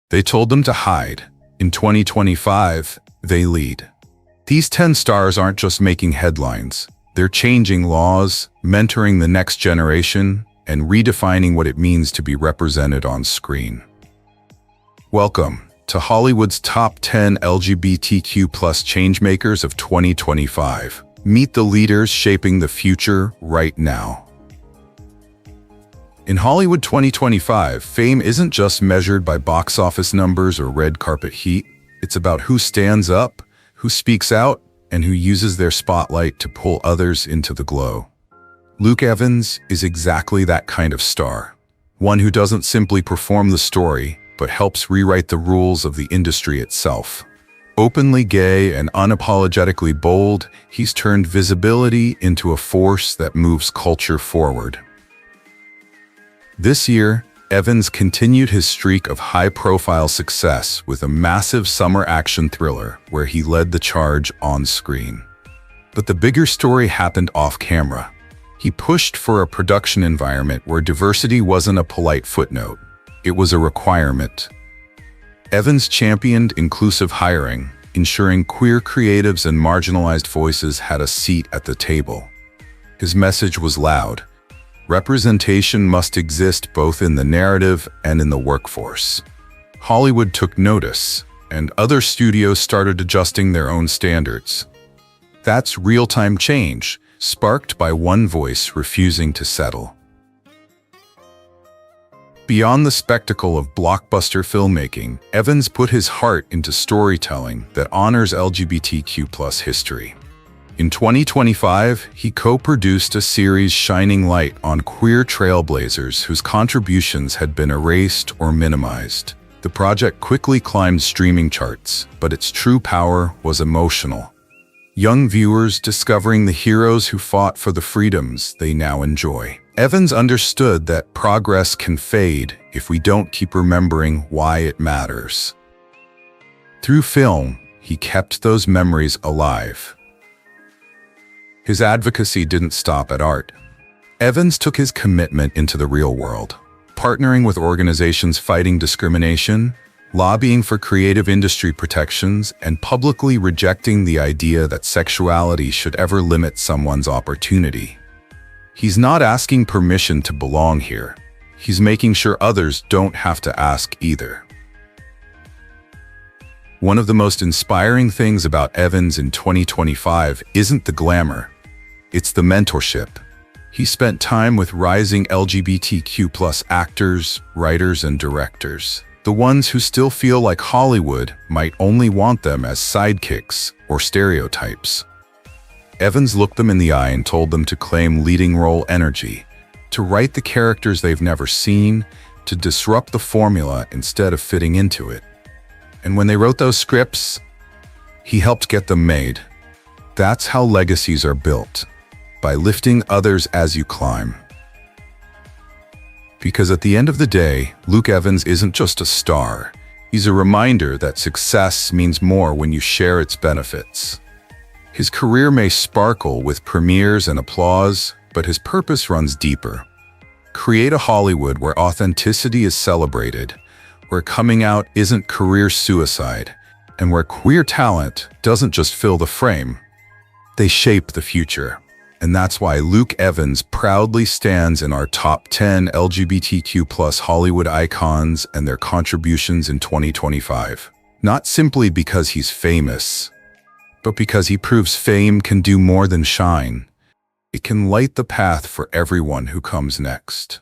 They told them to hide. In 2025, they lead. These 10 stars aren't just making headlines. They're changing laws, mentoring the next generation, and redefining what it means to be represented on screen. Welcome to Hollywood's top 10 LGBTQ+ changemakers of 2025. Meet the leaders shaping the future right now. In Hollywood 2025, fame isn't just measured by box office numbers or red carpet heat. It's about who stands up, who speaks out, and who uses their spotlight to pull others into the glow. Luke Evans is exactly that kind of star. One who doesn't simply perform the story, but helps rewrite the rules of the industry itself. Openly gay and unapologetically bold, he's turned visibility into a force that moves culture forward. This year, Evans continued his streak of high-profile success with a massive summer action thriller where he led the charge on screen. But the bigger story happened off-camera. He pushed for a production environment where diversity wasn't a polite footnote. It was a requirement. Evans championed inclusive hiring, ensuring queer creatives and marginalized voices had a seat at the table. His message was loud. Representation must exist both in the narrative and in the workforce. Hollywood took notice, and other studios started adjusting their own standards. That's real-time change, sparked by one voice refusing to settle. Beyond the spectacle of blockbuster filmmaking, Evans put his heart into storytelling that honors LGBTQ+ history. In 2025, he co-produced a series shining light on queer trailblazers whose contributions had been erased or minimized. The project quickly climbed streaming charts, but its true power was emotional. Young viewers discovering the heroes who fought for the freedoms they now enjoy. Evans understood that progress can fade if we don't keep remembering why it matters. Through film, he kept those memories alive. His advocacy didn't stop at art. Evans took his commitment into the real world, partnering with organizations fighting discrimination, lobbying for creative industry protections, and publicly rejecting the idea that sexuality should ever limit someone's opportunity. He's not asking permission to belong here. He's making sure others don't have to ask either. One of the most inspiring things about Evans in 2025 isn't the glamour. It's the mentorship. He spent time with rising LGBTQ+ actors, writers, and directors. The ones who still feel like Hollywood might only want them as sidekicks or stereotypes. Evans looked them in the eye and told them to claim leading role energy, to write the characters they've never seen, to disrupt the formula instead of fitting into it. And when they wrote those scripts, he helped get them made. That's how legacies are built, by lifting others as you climb. Because at the end of the day, Luke Evans isn't just a star. He's a reminder that success means more when you share its benefits. His career may sparkle with premieres and applause, but his purpose runs deeper. Create a Hollywood where authenticity is celebrated, where coming out isn't career suicide, and where queer talent doesn't just fill the frame. They shape the future. And that's why Luke Evans proudly stands in our top 10 LGBTQ+ Hollywood icons and their contributions in 2025. Not simply because he's famous, but because he proves fame can do more than shine. It can light the path for everyone who comes next.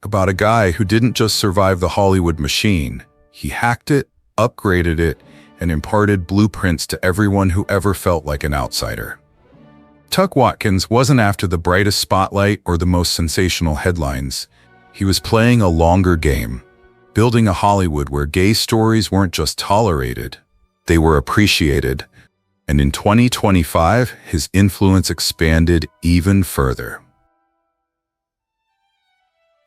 About a guy who didn't just survive the Hollywood machine, he hacked it, upgraded it, and imparted blueprints to everyone who ever felt like an outsider. Watkins wasn't after the brightest spotlight or the most sensational headlines. He was playing a longer game, building a Hollywood where gay stories weren't just tolerated, they were appreciated. And in 2025, his influence expanded even further.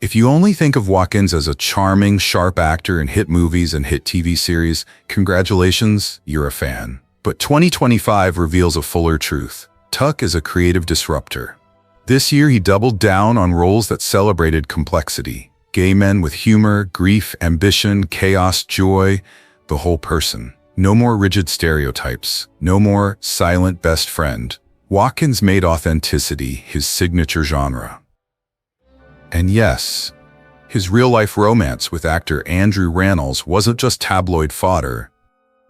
If you only think of Watkins as a charming, sharp actor in hit movies and hit TV series, congratulations, you're a fan. But 2025 reveals a fuller truth. Tuck is a creative disruptor. This year he doubled down on roles that celebrated complexity. Gay men with humor, grief, ambition, chaos, joy, the whole person. No more rigid stereotypes. No more silent best friend. Watkins made authenticity his signature genre. And yes, his real-life romance with actor Andrew Rannells wasn't just tabloid fodder.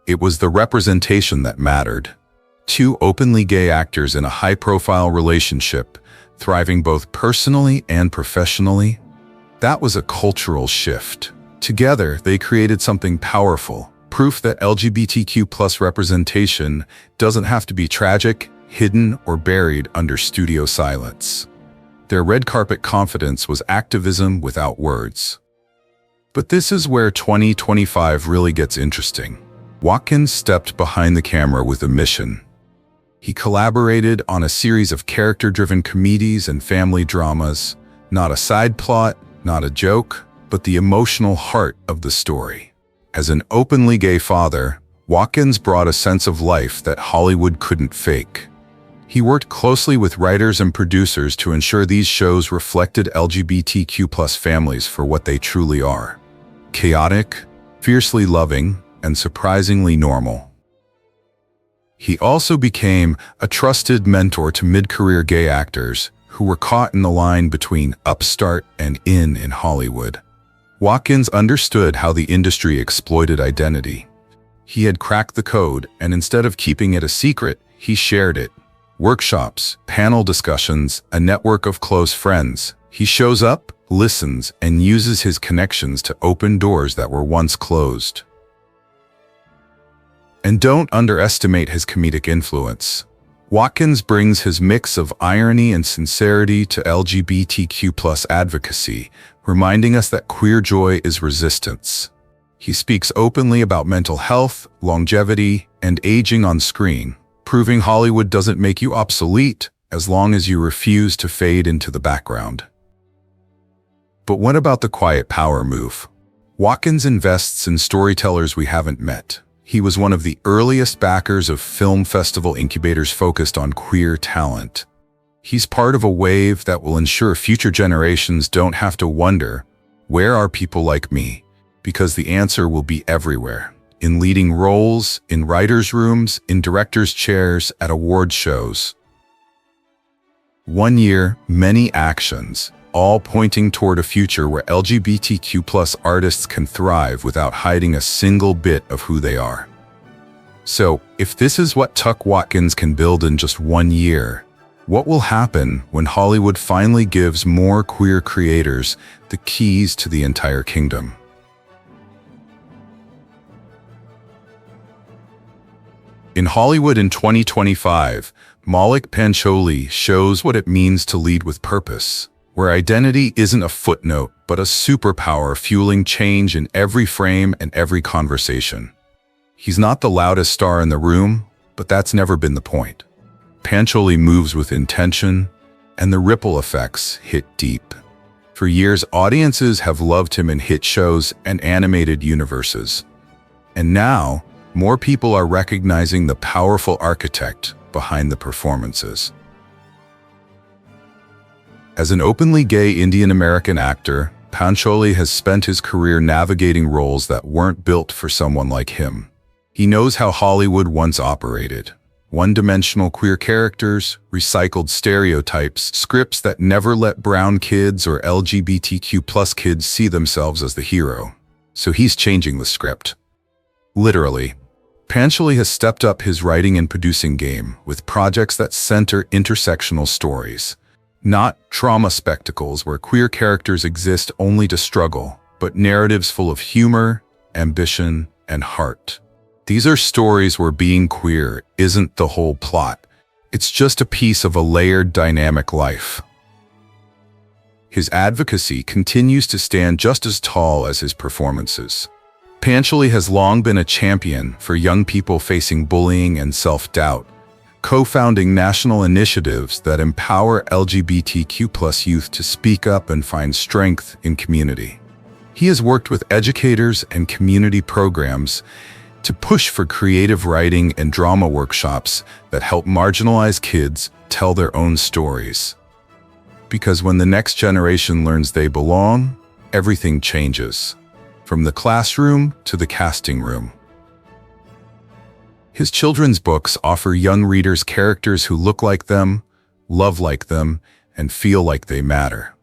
It was the representation that mattered. Two openly gay actors in a high-profile relationship, thriving both personally and professionally. That was a cultural shift. Together, they created something powerful, proof that LGBTQ+ representation doesn't have to be tragic, hidden, or buried under studio silence. Their red carpet confidence was activism without words. But this is where 2025 really gets interesting. Watkins stepped behind the camera with a mission. He collaborated on a series of character-driven comedies and family dramas, not a side plot, not a joke, but the emotional heart of the story. As an openly gay father, Watkins brought a sense of life that Hollywood couldn't fake. He worked closely with writers and producers to ensure these shows reflected LGBTQ+ families for what they truly are: chaotic, fiercely loving, and surprisingly normal. He also became a trusted mentor to mid-career gay actors who were caught in the line between upstart and in Hollywood. Watkins understood how the industry exploited identity. He had cracked the code, and instead of keeping it a secret, he shared it. Workshops, panel discussions, a network of close friends. He shows up, listens, and uses his connections to open doors that were once closed. And don't underestimate his comedic influence. Watkins brings his mix of irony and sincerity to LGBTQ+ advocacy, reminding us that queer joy is resistance. He speaks openly about mental health, longevity, and aging on screen, proving Hollywood doesn't make you obsolete as long as you refuse to fade into the background. But what about the quiet power move? Watkins invests in storytellers we haven't met. He was one of the earliest backers of film festival incubators focused on queer talent. He's part of a wave that will ensure future generations don't have to wonder, where are people like me? Because the answer will be everywhere. In leading roles, in writers' rooms, in directors' chairs, at award shows. 1 year, many actions, all pointing toward a future where LGBTQ+ artists can thrive without hiding a single bit of who they are. So, if this is what Tuck Watkins can build in just 1 year, what will happen when Hollywood finally gives more queer creators the keys to the entire kingdom? In Hollywood in 2025, Maulik Pancholy shows what it means to lead with purpose, where identity isn't a footnote, but a superpower fueling change in every frame and every conversation. He's not the loudest star in the room, but that's never been the point. Pancholy moves with intention, and the ripple effects hit deep. For years, audiences have loved him in hit shows and animated universes. And now, more people are recognizing the powerful architect behind the performances. As an openly gay Indian-American actor, Pancholy has spent his career navigating roles that weren't built for someone like him. He knows how Hollywood once operated. One-dimensional queer characters, recycled stereotypes, scripts that never let brown kids or LGBTQ+ kids see themselves as the hero. So he's changing the script. Literally. Pancholy has stepped up his writing and producing game with projects that center intersectional stories. Not trauma spectacles where queer characters exist only to struggle, but narratives full of humor, ambition, and heart. These are stories where being queer isn't the whole plot. It's just a piece of a layered, dynamic life. His advocacy continues to stand just as tall as his performances. Pancholy has long been a champion for young people facing bullying and self-doubt, co-founding national initiatives that empower LGBTQ+ youth to speak up and find strength in community. He has worked with educators and community programs to push for creative writing and drama workshops that help marginalized kids tell their own stories. Because when the next generation learns they belong, everything changes, from the classroom to the casting room. His children's books offer young readers characters who look like them, love like them, and feel like they matter.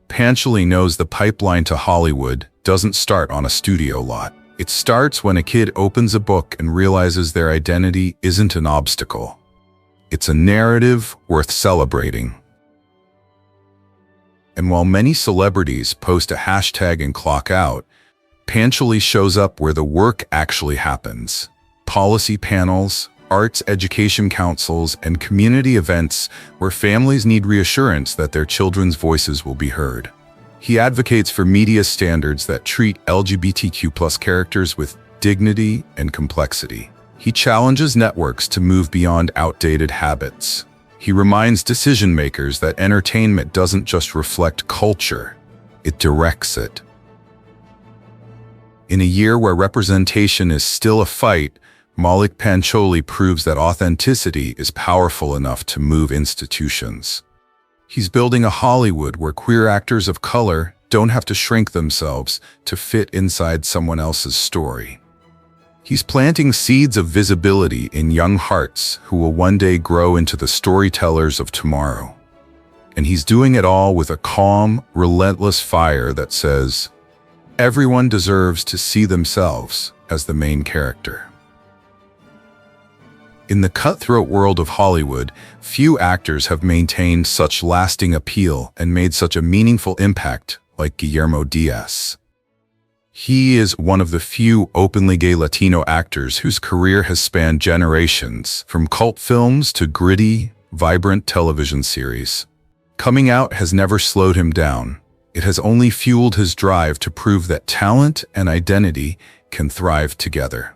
Pancholy knows the pipeline to Hollywood doesn't start on a studio lot. It starts when a kid opens a book and realizes their identity isn't an obstacle. It's a narrative worth celebrating. And while many celebrities post a hashtag and clock out, Pancholy shows up where the work actually happens. Policy panels, arts education councils, and community events where families need reassurance that their children's voices will be heard. He advocates for media standards that treat LGBTQ+ characters with dignity and complexity. He challenges networks to move beyond outdated habits. He reminds decision-makers that entertainment doesn't just reflect culture, it directs it. In a year where representation is still a fight, Maulik Pancholy proves that authenticity is powerful enough to move institutions. He's building a Hollywood where queer actors of color don't have to shrink themselves to fit inside someone else's story. He's planting seeds of visibility in young hearts who will one day grow into the storytellers of tomorrow. And he's doing it all with a calm, relentless fire that says, everyone deserves to see themselves as the main character. In the cutthroat world of Hollywood, few actors have maintained such lasting appeal and made such a meaningful impact like Guillermo Diaz. He is one of the few openly gay Latino actors whose career has spanned generations, from cult films to gritty, vibrant television series. Coming out has never slowed him down. It has only fueled his drive to prove that talent and identity can thrive together.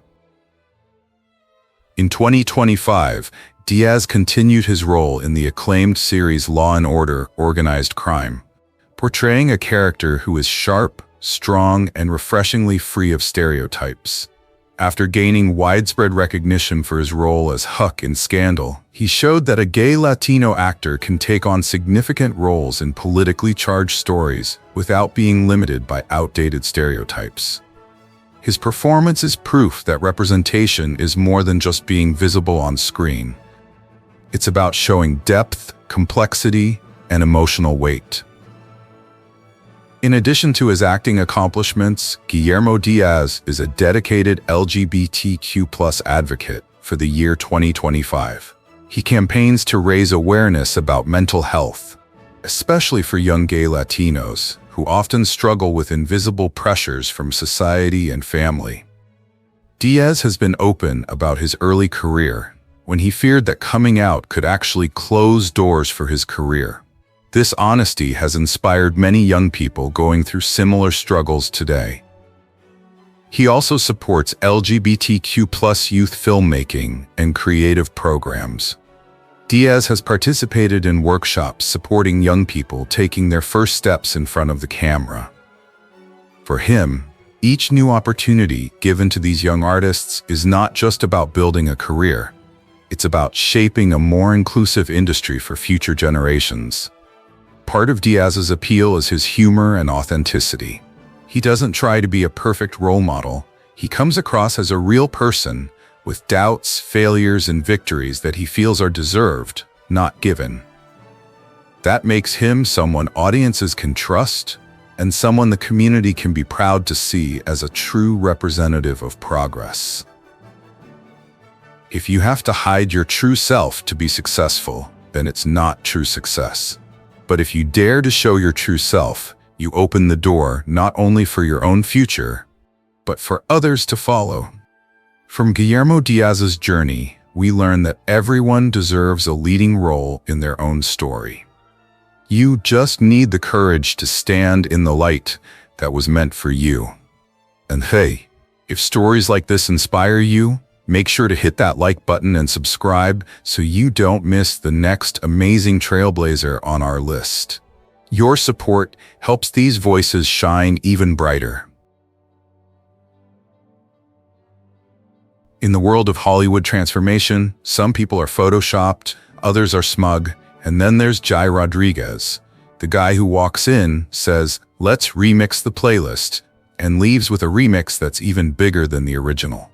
In 2025, Diaz continued his role in the acclaimed series Law & Order: Organized Crime, portraying a character who is sharp, strong, and refreshingly free of stereotypes. After gaining widespread recognition for his role as Huck in Scandal, he showed that a gay Latino actor can take on significant roles in politically charged stories without being limited by outdated stereotypes. His performance is proof that representation is more than just being visible on screen. It's about showing depth, complexity, and emotional weight. In addition to his acting accomplishments, Guillermo Diaz is a dedicated LGBTQ+ advocate for the year 2025. He campaigns to raise awareness about mental health, especially for young gay Latinos, who often struggle with invisible pressures from society and family. Diaz has been open about his early career, when he feared that coming out could actually close doors for his career. This honesty has inspired many young people going through similar struggles today. He also supports LGBTQ+ youth filmmaking and creative programs. Diaz has participated in workshops supporting young people taking their first steps in front of the camera. For him, each new opportunity given to these young artists is not just about building a career. It's about shaping a more inclusive industry for future generations. Part of Diaz's appeal is his humor and authenticity. He doesn't try to be a perfect role model. He comes across as a real person with doubts, failures, and victories that he feels are deserved, not given. That makes him someone audiences can trust and someone the community can be proud to see as a true representative of progress. If you have to hide your true self to be successful, then it's not true success. But if you dare to show your true self, you open the door not only for your own future, but for others to follow. From Guillermo Diaz's journey, we learn that everyone deserves a leading role in their own story. You just need the courage to stand in the light that was meant for you. And hey, if stories like this inspire you, make sure to hit that like button and subscribe so you don't miss the next amazing trailblazer on our list. Your support helps these voices shine even brighter. In the world of Hollywood transformation, some people are photoshopped, others are smug, and then there's Jai Rodriguez, The guy who walks in says, "Let's remix the playlist," and leaves with a remix that's even bigger than the original.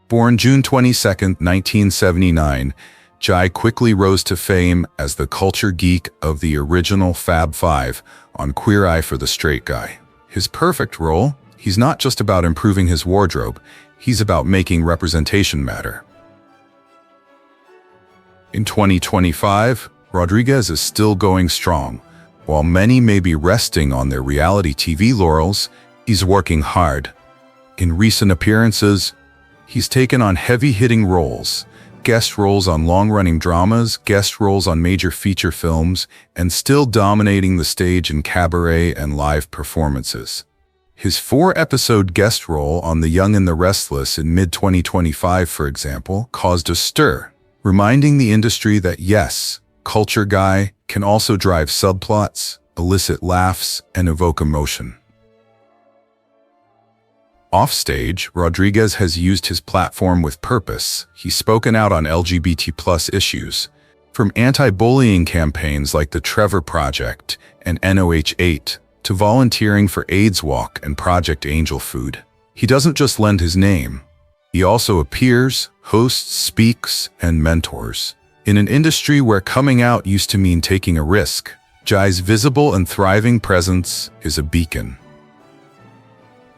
Born June 22, 1979, Jai quickly rose to fame as the culture geek of the original Fab Five on Queer Eye for the Straight Guy. His perfect role? He's not just about improving his wardrobe, he's about making representation matter. In 2025, Rodriguez is still going strong. While many may be resting on their reality TV laurels, he's working hard. In recent appearances, he's taken on heavy-hitting roles, guest roles on long-running dramas, guest roles on major feature films, and still dominating the stage in cabaret and live performances. His 4-episode guest role on The Young and the Restless in mid-2025, for example, caused a stir, reminding the industry that yes, culture guy can also drive subplots, elicit laughs, and evoke emotion. Offstage, Rodriguez has used his platform with purpose. He's spoken out on LGBT+ issues, from anti-bullying campaigns like the Trevor Project and NOH8 to volunteering for AIDS Walk and Project Angel Food. He doesn't just lend his name. He also appears, hosts, speaks, and mentors. In an industry where coming out used to mean taking a risk, Jai's visible and thriving presence is a beacon.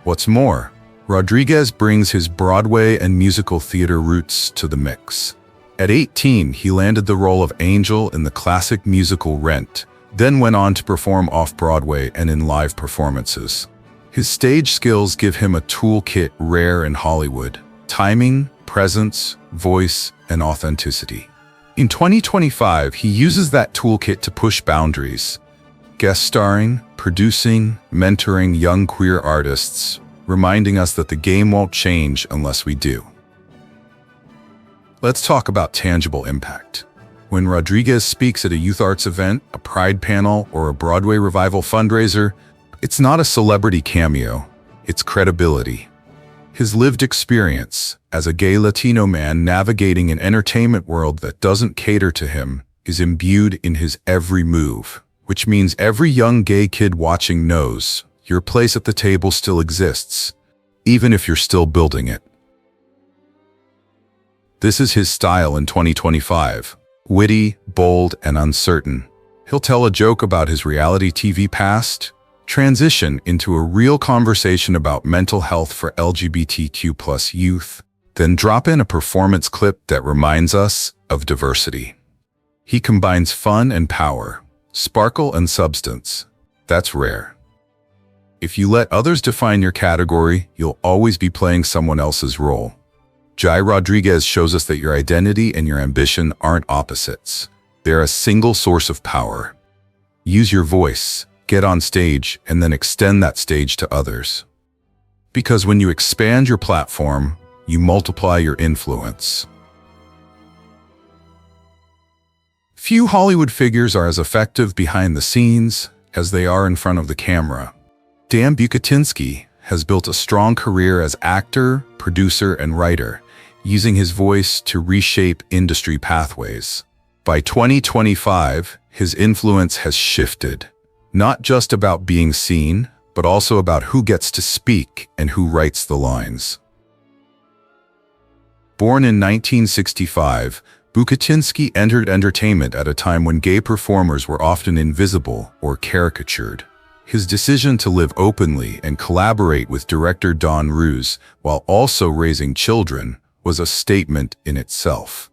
What's more, Rodriguez brings his Broadway and musical theater roots to the mix. At 18, he landed the role of Angel in the classic musical Rent, then went on to perform off-Broadway and in live performances. His stage skills give him a toolkit rare in Hollywood: timing, presence, voice, and authenticity. In 2025, he uses that toolkit to push boundaries, guest starring, producing, mentoring young queer artists, reminding us that the game won't change unless we do. Let's talk about tangible impact. When Rodriguez speaks at a youth arts event, a pride panel, or a Broadway revival fundraiser, it's not a celebrity cameo, it's credibility. His lived experience as a gay Latino man navigating an entertainment world that doesn't cater to him is imbued in his every move, which means every young gay kid watching knows your place at the table still exists, even if you're still building it. This is his style in 2025, witty, bold, and uncertain. He'll tell a joke about his reality TV past, transition into a real conversation about mental health for LGBTQ+ youth, then drop in a performance clip that reminds us of diversity. He combines fun and power, sparkle and substance. That's rare. If you let others define your category, you'll always be playing someone else's role. Jai Rodriguez shows us that your identity and your ambition aren't opposites. They're a single source of power. Use your voice, get on stage, and then extend that stage to others. Because when you expand your platform, you multiply your influence. Few Hollywood figures are as effective behind the scenes as they are in front of the camera. Dan Bucatinsky has built a strong career as actor, producer, and writer, using his voice to reshape industry pathways. By 2025, his influence has shifted. Not just about being seen, but also about who gets to speak and who writes the lines. Born in 1965, Bucatinsky entered entertainment at a time when gay performers were often invisible or caricatured. His decision to live openly and collaborate with director Don Roos while also raising children was a statement in itself.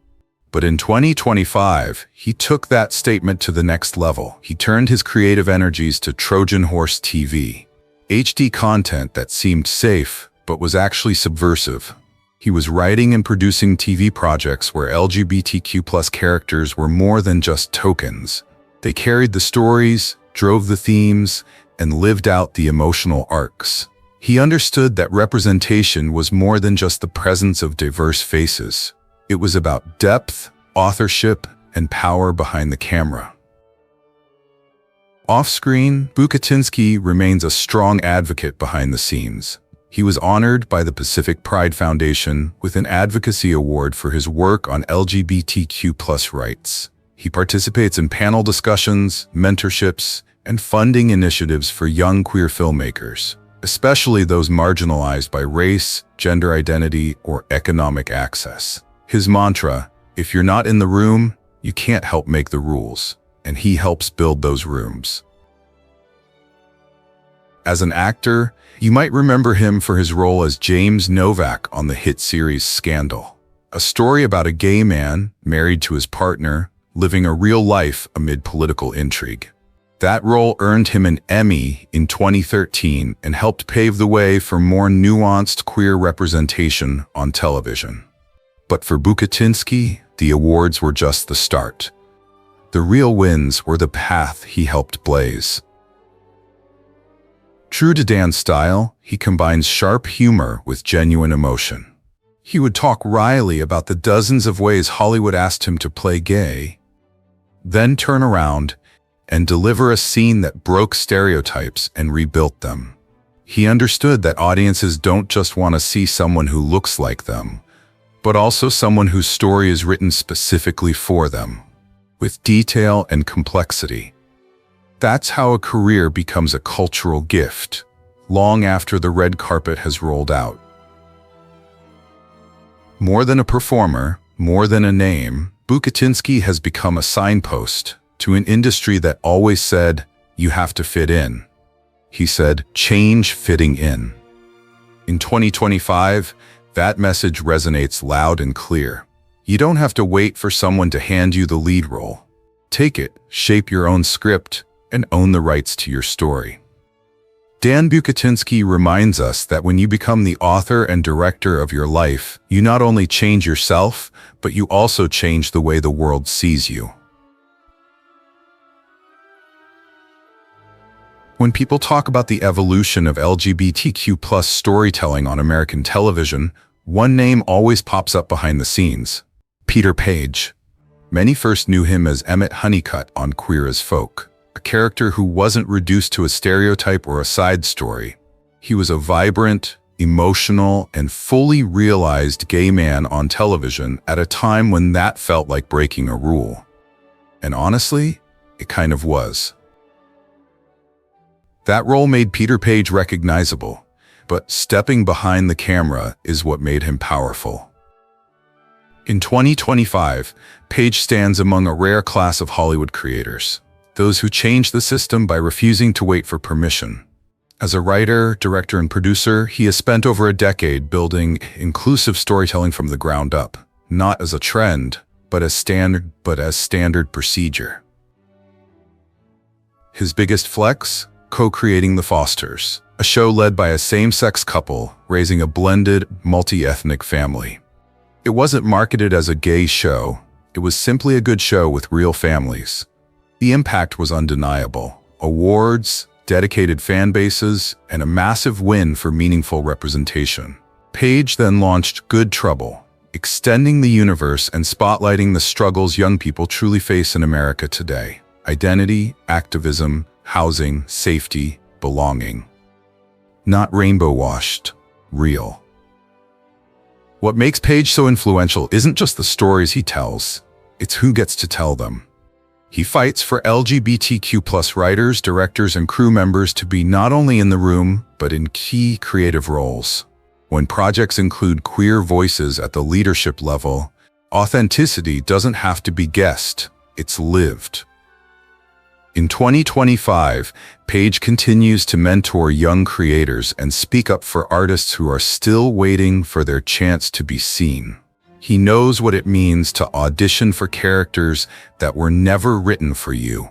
But in 2025, he took that statement to the next level. He turned his creative energies to Trojan Horse TV, HD content that seemed safe but was actually subversive. He was writing and producing TV projects where LGBTQ+ characters were more than just tokens. They carried the stories, drove the themes, and lived out the emotional arcs. He understood that representation was more than just the presence of diverse faces. It was about depth, authorship, and power behind the camera. Off-screen, Bucatinsky remains a strong advocate behind the scenes. He was honored by the Pacific Pride Foundation with an advocacy award for his work on LGBTQ+ rights. He participates in panel discussions, mentorships, and funding initiatives for young queer filmmakers, especially those marginalized by race, gender identity, or economic access. His mantra, "If you're not in the room, you can't help make the rules," and he helps build those rooms. As an actor, you might remember him for his role as James Novak on the hit series Scandal, a story about a gay man married to his partner, living a real life amid political intrigue. That role earned him an Emmy in 2013 and helped pave the way for more nuanced queer representation on television. But for Bucatinsky, the awards were just the start. The real wins were the path he helped blaze. True to Dan's style, he combines sharp humor with genuine emotion. He would talk wryly about the dozens of ways Hollywood asked him to play gay, then turn around and deliver a scene that broke stereotypes and rebuilt them. He understood that audiences don't just want to see someone who looks like them, but also someone whose story is written specifically for them, with detail and complexity. That's how a career becomes a cultural gift, long after the red carpet has rolled out. More than a performer, more than a name, Bucatinsky has become a signpost to an industry that always said, "You have to fit in." He said, "Change fitting in." In 2025, that message resonates loud and clear. You don't have to wait for someone to hand you the lead role. Take it, shape your own script, and own the rights to your story. Dan Bucatinsky reminds us that when you become the author and director of your life, you not only change yourself, but you also change the way the world sees you. When people talk about the evolution of LGBTQ+ storytelling on American television, one name always pops up behind the scenes: Peter Paige. Many first knew him as Emmett Honeycutt on Queer as Folk, a character who wasn't reduced to a stereotype or a side story. He was a vibrant, emotional, and fully realized gay man on television at a time when that felt like breaking a rule. And honestly, it kind of was. That role made Peter Paige recognizable, but stepping behind the camera is what made him powerful. In 2025, Paige stands among a rare class of Hollywood creators, those who change the system by refusing to wait for permission. As a writer, director, and producer, he has spent over a decade building inclusive storytelling from the ground up, not as a trend, but as standard procedure. His biggest flex? Co-creating The Fosters, a show led by a same-sex couple raising a blended, multi-ethnic family. It wasn't marketed as a gay show, it was simply a good show with real families. The impact was undeniable: awards, dedicated fan bases, and a massive win for meaningful representation. Paige then launched Good Trouble, extending the universe and spotlighting the struggles young people truly face in America today: identity, activism, housing, safety, belonging. Not rainbow-washed, real. What makes Paige so influential isn't just the stories he tells, it's who gets to tell them. He fights for LGBTQ+ writers, directors, and crew members to be not only in the room, but in key creative roles. When projects include queer voices at the leadership level, authenticity doesn't have to be guessed, it's lived. In 2025, Paige continues to mentor young creators and speak up for artists who are still waiting for their chance to be seen. He knows what it means to audition for characters that were never written for you,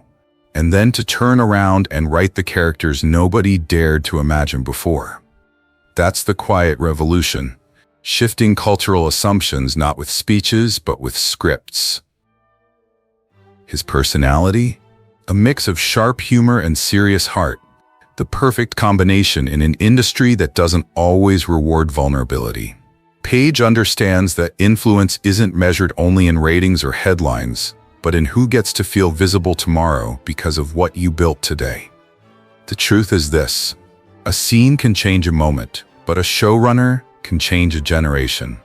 and then to turn around and write the characters nobody dared to imagine before. That's the quiet revolution, shifting cultural assumptions not with speeches but with scripts. His personality? A mix of sharp humor and serious heart, the perfect combination in an industry that doesn't always reward vulnerability. Paige understands that influence isn't measured only in ratings or headlines, but in who gets to feel visible tomorrow because of what you built today. The truth is this: a scene can change a moment, but a showrunner can change a generation.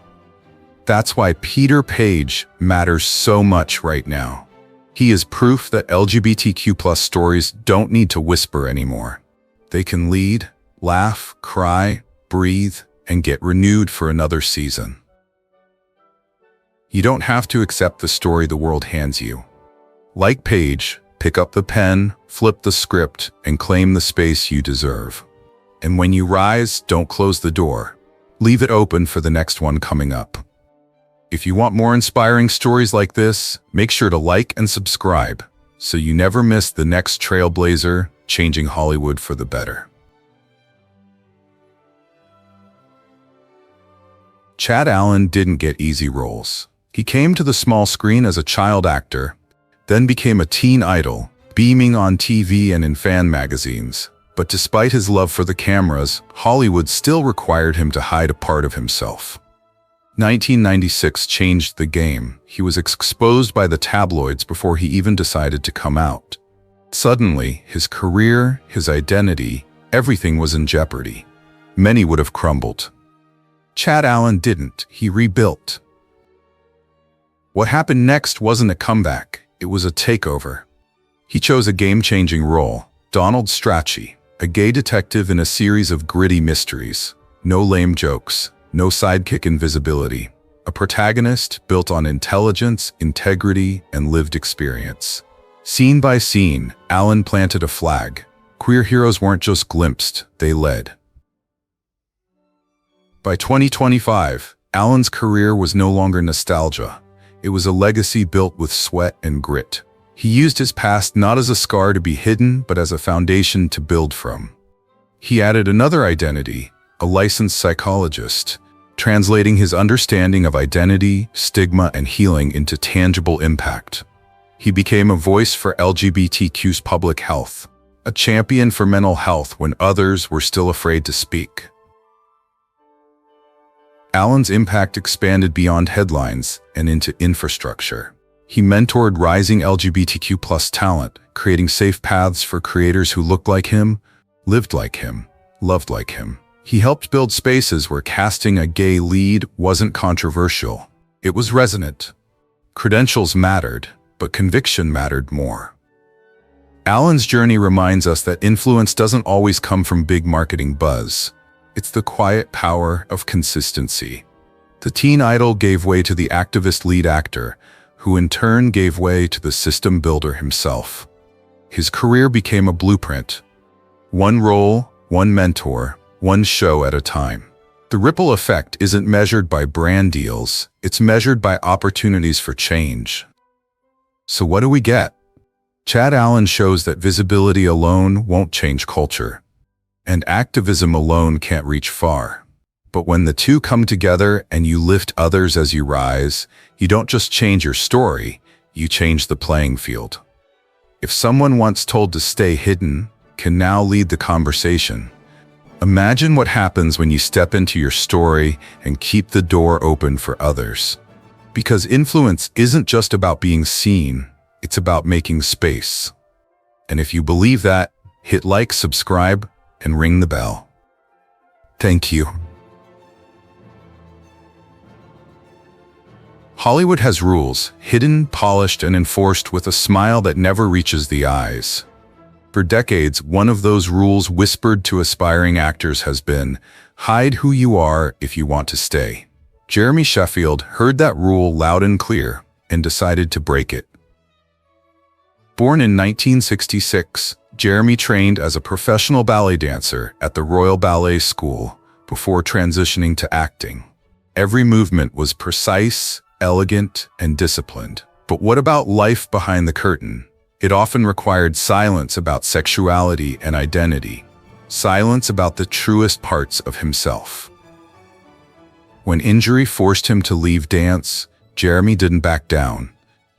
That's why Peter Paige matters so much right now. He is proof that LGBTQ+ stories don't need to whisper anymore. They can lead, laugh, cry, breathe, and get renewed for another season. You don't have to accept the story the world hands you. Like Paige, pick up the pen, flip the script, and claim the space you deserve. And when you rise, don't close the door. Leave it open for the next one coming up. If you want more inspiring stories like this, make sure to like and subscribe so you never miss the next trailblazer changing Hollywood for the better. Chad Allen didn't get easy roles. He came to the small screen as a child actor, then became a teen idol, beaming on TV and in fan magazines. But despite his love for the cameras, Hollywood still required him to hide a part of himself. 1996 changed the game. He was exposed by the tabloids before he even decided to come out. Suddenly, his career, his identity, everything was in jeopardy. Many would have crumbled. Chad Allen didn't. He rebuilt. What happened next wasn't a comeback. It was a takeover. He chose a game-changing role, Donald Strachey, a gay detective in a series of gritty mysteries. No lame jokes, no sidekick invisibility. A protagonist built on intelligence, integrity, and lived experience. Scene by scene, Allen planted a flag. Queer heroes weren't just glimpsed, they led. By 2025, Allen's career was no longer nostalgia. It was a legacy built with sweat and grit. He used his past not as a scar to be hidden, but as a foundation to build from. He added another identity, a licensed psychologist, translating his understanding of identity, stigma, and healing into tangible impact. He became a voice for LGBTQ's public health, a champion for mental health when others were still afraid to speak. Allen's impact expanded beyond headlines and into infrastructure. He mentored rising LGBTQ+ talent, creating safe paths for creators who looked like him, lived like him, loved like him. He helped build spaces where casting a gay lead wasn't controversial. It was resonant. Credentials mattered, but conviction mattered more. Allen's journey reminds us that influence doesn't always come from big marketing buzz. It's the quiet power of consistency. The teen idol gave way to the activist lead actor, who in turn gave way to the system builder himself. His career became a blueprint. One role, one mentor, one show at a time. The ripple effect isn't measured by brand deals, it's measured by opportunities for change. So what do we get? Chad Allen shows that visibility alone won't change culture, and activism alone can't reach far. But when the two come together and you lift others as you rise, you don't just change your story, you change the playing field. If someone once told to stay hidden can now lead the conversation, imagine what happens when you step into your story and keep the door open for others. Because influence isn't just about being seen, it's about making space. And if you believe that, hit like, subscribe, and ring the bell. Thank you. Hollywood has rules, hidden, polished, and enforced with a smile that never reaches the eyes. For decades, one of those rules whispered to aspiring actors has been, hide who you are if you want to stay. Jeremy Sheffield heard that rule loud and clear and decided to break it. Born in 1966, Jeremy trained as a professional ballet dancer at the Royal Ballet School before transitioning to acting. Every movement was precise, elegant, and disciplined. But what about life behind the curtain? It often required silence about sexuality and identity, silence about the truest parts of himself. When injury forced him to leave dance, Jeremy didn't back down.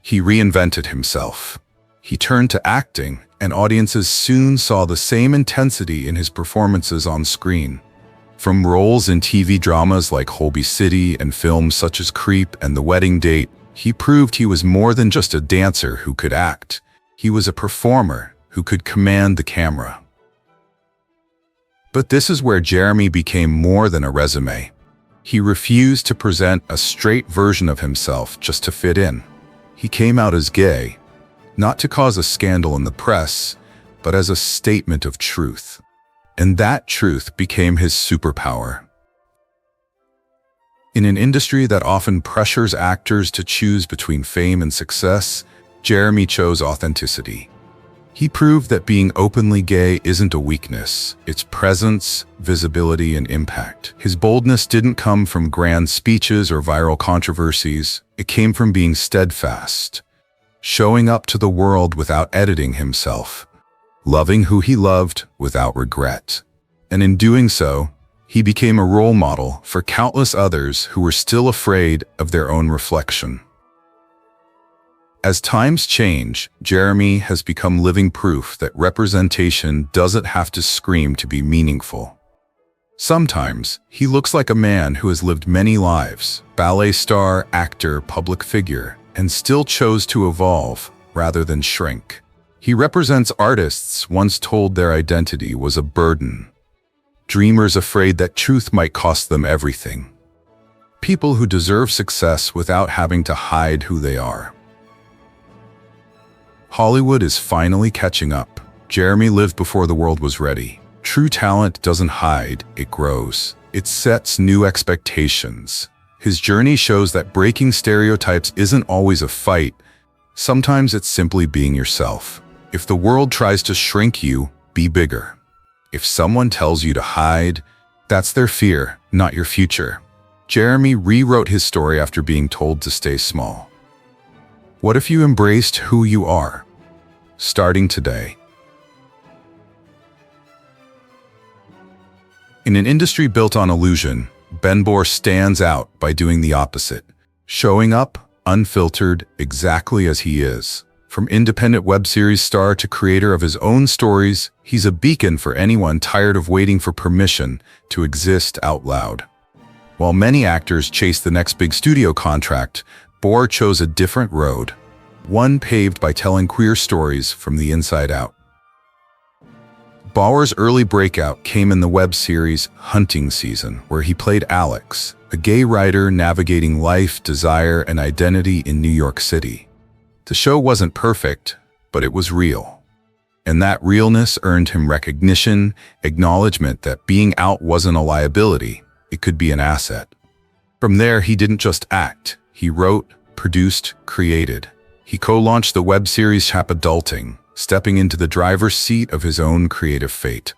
He reinvented himself. He turned to acting, and audiences soon saw the same intensity in his performances on screen. From roles in TV dramas like Holby City and films such as Creep and The Wedding Date, he proved he was more than just a dancer who could act. He was a performer who could command the camera. But this is where Jeremy became more than a resume. He refused to present a straight version of himself just to fit in. He came out as gay. not to cause a scandal in the press, but as a statement of truth. And that truth became his superpower. In an industry that often pressures actors to choose between fame and success, Jeremy chose authenticity. He proved that being openly gay isn't a weakness, it's presence, visibility, and impact. His boldness didn't come from grand speeches or viral controversies, it came from being steadfast, showing up to the world without editing himself, loving who he loved without regret. And in doing so, he became a role model for countless others who were still afraid of their own reflection. As times change, Jeremy has become living proof that representation doesn't have to scream to be meaningful. Sometimes, he looks like a man who has lived many lives, ballet star, actor, public figure, and still chose to evolve rather than shrink. He represents artists once told their identity was a burden, dreamers afraid that truth might cost them everything, people who deserve success without having to hide who they are. Hollywood is finally catching up. Jeremy lived before the world was ready. True talent doesn't hide, it grows. It sets new expectations. His journey shows that breaking stereotypes isn't always a fight. Sometimes it's simply being yourself. If the world tries to shrink you, be bigger. If someone tells you to hide, that's their fear, not your future. Jeremy rewrote his story after being told to stay small. What if you embraced who you are? Starting today. In an industry built on illusion, Baur stands out by doing the opposite, showing up, unfiltered, exactly as he is. From independent web series star to creator of his own stories, he's a beacon for anyone tired of waiting for permission to exist out loud. While many actors chase the next big studio contract, Baur chose a different road, one paved by telling queer stories from the inside out. Baur's early breakout came in the web series Hunting Season, where he played Alex, a gay writer navigating life, desire, and identity in New York City. The show wasn't perfect, but it was real. And that realness earned him recognition, acknowledgement that being out wasn't a liability, it could be an asset. From there, he didn't just act, he wrote, produced, created. He co-launched the web series Adulting, stepping into the driver's seat of his own creative fate.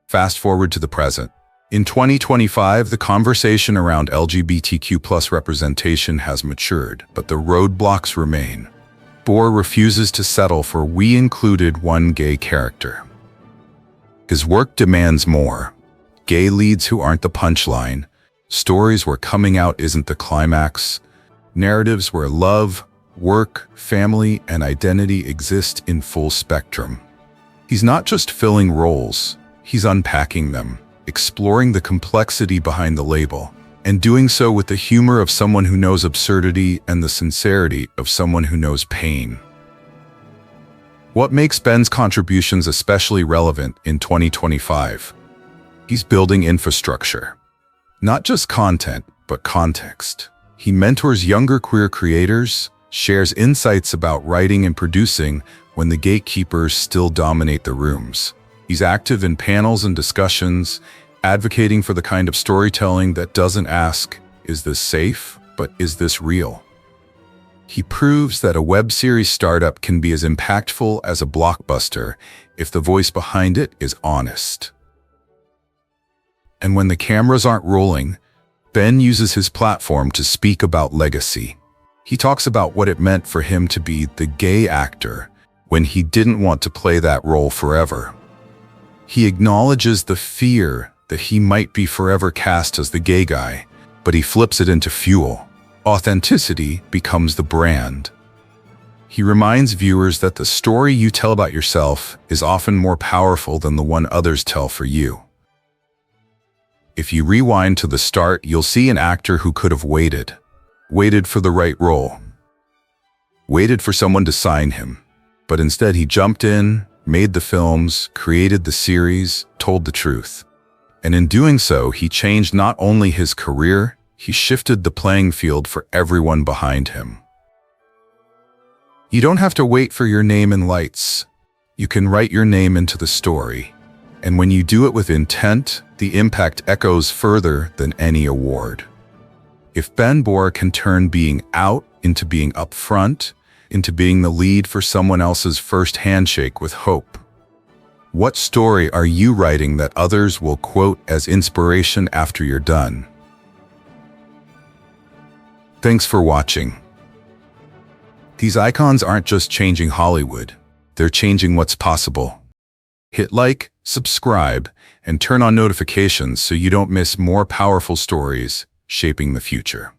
Fast forward to the present. In 2025, the conversation around LGBTQ+ representation has matured, but the roadblocks remain. Baur refuses to settle for "we included one gay character." His work demands more. Gay leads who aren't the punchline, stories where coming out isn't the climax, narratives where love, work, family, and identity exist in full spectrum. He's not just filling roles, he's unpacking them, exploring the complexity behind the label, and doing so with the humor of someone who knows absurdity and the sincerity of someone who knows pain. What makes Ben's contributions especially relevant in 2025? He's building infrastructure. Not just content, but context. He mentors younger queer creators, shares insights about writing and producing when the gatekeepers still dominate the rooms. He's active in panels and discussions, advocating for the kind of storytelling that doesn't ask, "Is this safe?" but "Is this real?" He proves that a web series startup can be as impactful as a blockbuster if the voice behind it is honest. And when the cameras aren't rolling, Ben uses his platform to speak about legacy. He talks about what it meant for him to be the gay actor when he didn't want to play that role forever. He acknowledges the fear that he might be forever cast as the gay guy, but he flips it into fuel. Authenticity becomes the brand. He reminds viewers that the story you tell about yourself is often more powerful than the one others tell for you. If you rewind to the start, you'll see an actor who could have waited for the right role, waited for someone to sign him, but instead he jumped in, made the films, created the series, told the truth. And in doing so, he changed not only his career, he shifted the playing field for everyone behind him. You don't have to wait for your name in lights. You can write your name into the story. And when you do it with intent, the impact echoes further than any award. If Ben Baur can turn being out into being upfront, into being the lead for someone else's first handshake with hope, what story are you writing that others will quote as inspiration after you're done? Thanks for watching. These icons aren't just changing Hollywood, they're changing what's possible. Hit like, subscribe, and turn on notifications so you don't miss more powerful stories shaping the future.